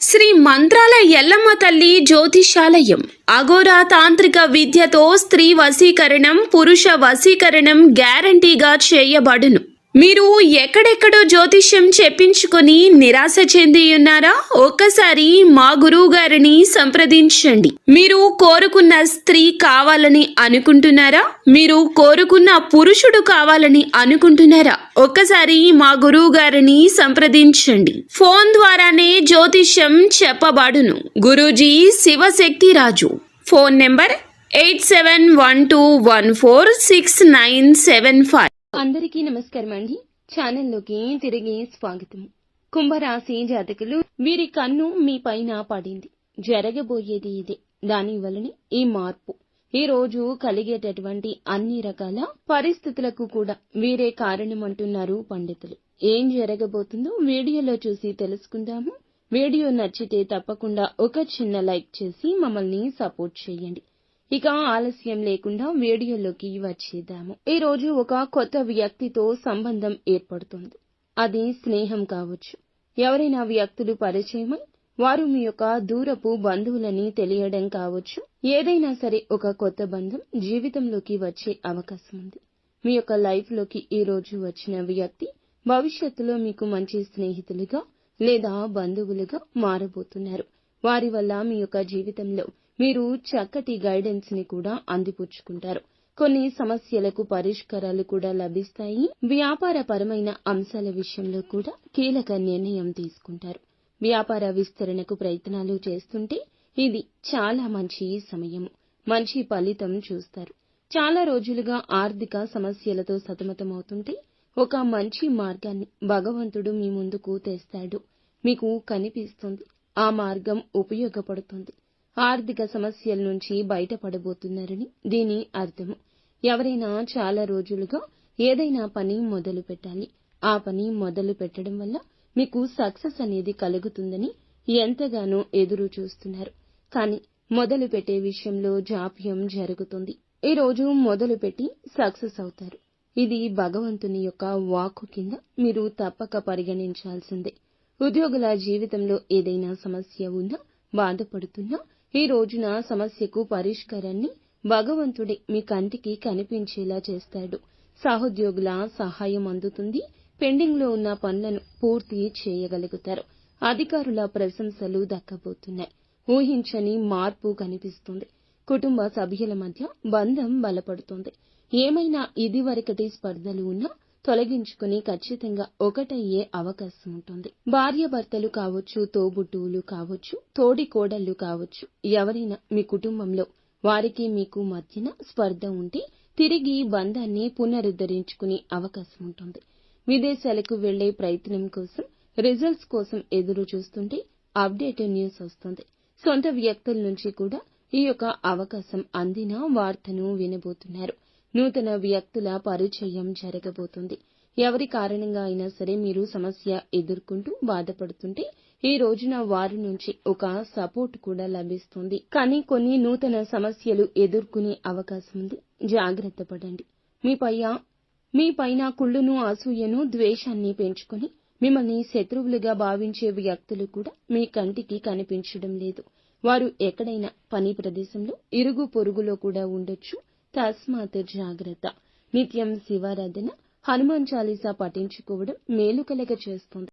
శ్రీ మంత్రాల ఎల్లమ్మ తల్లి జ్యోతిషాలయం అఘోరా తాంత్రిక విద్యతో స్త్రీ వశీకరణం పురుష వశీకరణం గ్యారంటీగా చేయబడును. మీరు ఎక్కడెక్కడో జ్యోతిష్యం చెప్పించుకొని నిరాశ చెంది ఉన్నారా? ఒక్కసారి మా గురువు గారిని సంప్రదించండి. మీరు కోరుకున్న స్త్రీ కావాలని అనుకుంటున్నారా? మీరు కోరుకున్న పురుషుడు కావాలని అనుకుంటున్నారా? ఒక్కసారి మా గురువు గారిని సంప్రదించండి. ఫోన్ ద్వారానే జ్యోతిష్యం చెప్పబడును. గురూజీ శివశక్తి రాజు. Phone number 8712146975. అందరికీ నమస్కారం అండి. ఛానల్లోకి తిరిగి స్వాగతం. కుంభరాశి జాతకులు, వీరి కన్ను మీ పైన పడింది. జరగబోయేది ఇదే. దాని వలనే ఈ మార్పు. ఈ రోజు కలిగేటటువంటి అన్ని రకాల పరిస్థితులకు కూడా వీరే కారణమంటున్నారు పండితులు. ఏం జరగబోతుందో వీడియోలో చూసి తెలుసుకుందాము. వీడియో నచ్చితే తప్పకుండా ఒక చిన్న లైక్ చేసి మమ్మల్ని సపోర్ట్ చేయండి. ఇక ఆలస్యం లేకుండా వీడియోలోకి వచ్చేద్దాము. ఈ రోజు ఒక కొత్త వ్యక్తితో సంబంధం ఏర్పడుతుంది. అది స్నేహం కావచ్చు. ఎవరైనా వ్యక్తులు పరిచయమై వారు మీ యొక్క దూరపు బంధువులని తెలియడం కావచ్చు. ఏదైనా సరే ఒక కొత్త బంధం జీవితంలోకి వచ్చే అవకాశం ఉంది. మీ యొక్క లైఫ్ లోకి ఈ రోజు వచ్చిన వ్యక్తి భవిష్యత్తులో మీకు మంచి స్నేహితులుగా లేదా బంధువులుగా మారబోతున్నారు. వారి వల్ల మీ యొక్క జీవితంలో మీరు చక్కటి గైడెన్స్ ని కూడా అందిపుచ్చుకుంటారు. కొన్ని సమస్యలకు పరిష్కారాలు కూడా లభిస్తాయి. వ్యాపారపరమైన అంశాల విషయంలో కూడా కీలక నిర్ణయం తీసుకుంటారు. వ్యాపార విస్తరణకు ప్రయత్నాలు చేస్తుంటే ఇది చాలా మంచి సమయము. మంచి ఫలితం చూస్తారు. చాలా రోజులుగా ఆర్థిక సమస్యలతో సతమతమవుతుంటే ఒక మంచి మార్గాన్ని భగవంతుడు మీ ముందుకు తెస్తాడు. మీకు కనిపిస్తుంది. ఆ మార్గం ఉపయోగపడుతుంది. ఆర్థిక సమస్యల నుంచి బయటపడబోతున్నారని దీని అర్థము. ఎవరైనా చాలా రోజులుగా ఏదైనా పని మొదలు పెట్టాలి. ఆ పని మొదలు పెట్టడం వల్ల మీకు సక్సెస్ అనేది కలుగుతుందని ఎంతగానో ఎదురు చూస్తున్నారు. కానీ మొదలు పెట్టే విషయంలో జాప్యం జరుగుతుంది. ఈ రోజు మొదలు పెట్టి సక్సెస్ అవుతారు. ఇది భగవంతుని యొక్క వాక్కు కింద మీరు తప్పక పరిగణించాల్సిందే. ఉద్యోగుల జీవితంలో ఏదైనా సమస్య ఉన్నా, బాధపడుతున్నా ఈ రోజున సమస్యకు పరిష్కారాన్ని భగవంతుడే మీ కంటికి కనిపించేలా చేస్తాడు. సహోద్యోగుల సహాయం అందుతుంది. పెండింగ్ లో ఉన్న పనులను పూర్తి చేయగలుగుతారు. అధికారుల ప్రశంసలు దక్కబోతున్నాయి. ఊహించని మార్పు కనిపిస్తుంది. కుటుంబ సభ్యుల మధ్య బంధం బలపడుతుంది. ఏమైనా ఇదివరకటి స్పర్ధలు ఉన్నా తొలగించుకుని ఖచ్చితంగా ఒకటయ్యే అవకాశం ఉంటుంది. భార్యాభర్తలు కావచ్చు, తోబుట్టువులు కావచ్చు, తోడి కోడళ్లు కావచ్చు, ఎవరైనా మీ కుటుంబంలో వారికి మీకు మధ్యన స్పర్ధ ఉంటే తిరిగి బంధాన్ని పునరుద్ధరించుకునే అవకాశం ఉంటుంది. విదేశాలకు వెళ్లే ప్రయత్నం కోసం, రిజల్ట్స్ కోసం ఎదురు చూస్తుంటే అప్డేట్ న్యూస్ వస్తుంది. సొంత వ్యక్తుల నుంచి కూడా ఈ యొక్క అవకాశం అందిన వార్తను వినబోతున్నారు. నూతన వ్యక్తుల పరిచయం జరగబోతుంది. ఎవరి కారణంగా అయినా సరే మీరు సమస్య ఎదుర్కొంటూ బాధపడుతుంటే ఈ రోజున వారి నుంచి ఒక సపోర్ట్ కూడా లభిస్తుంది. కానీ కొన్ని నూతన సమస్యలు ఎదుర్కొనే అవకాశం ఉంది. జాగ్రత్త పడండి. మీ పైన కుళ్ళును, అసూయను, ద్వేషాన్ని పెంచుకొని మిమ్మల్ని శత్రువులుగా భావించే వ్యక్తులు కూడా మీ కంటికి కనిపించడం లేదు. వారు ఎక్కడైనా పని ప్రదేశంలో, ఇరుగు పొరుగులో కూడా ఉండొచ్చు. తస్మాత్ జాగ్రత్త. నిత్యం శివారాధన, హనుమాన్ చాలీసా పఠించుకోవడం మేలు కలగ చేస్తుంది.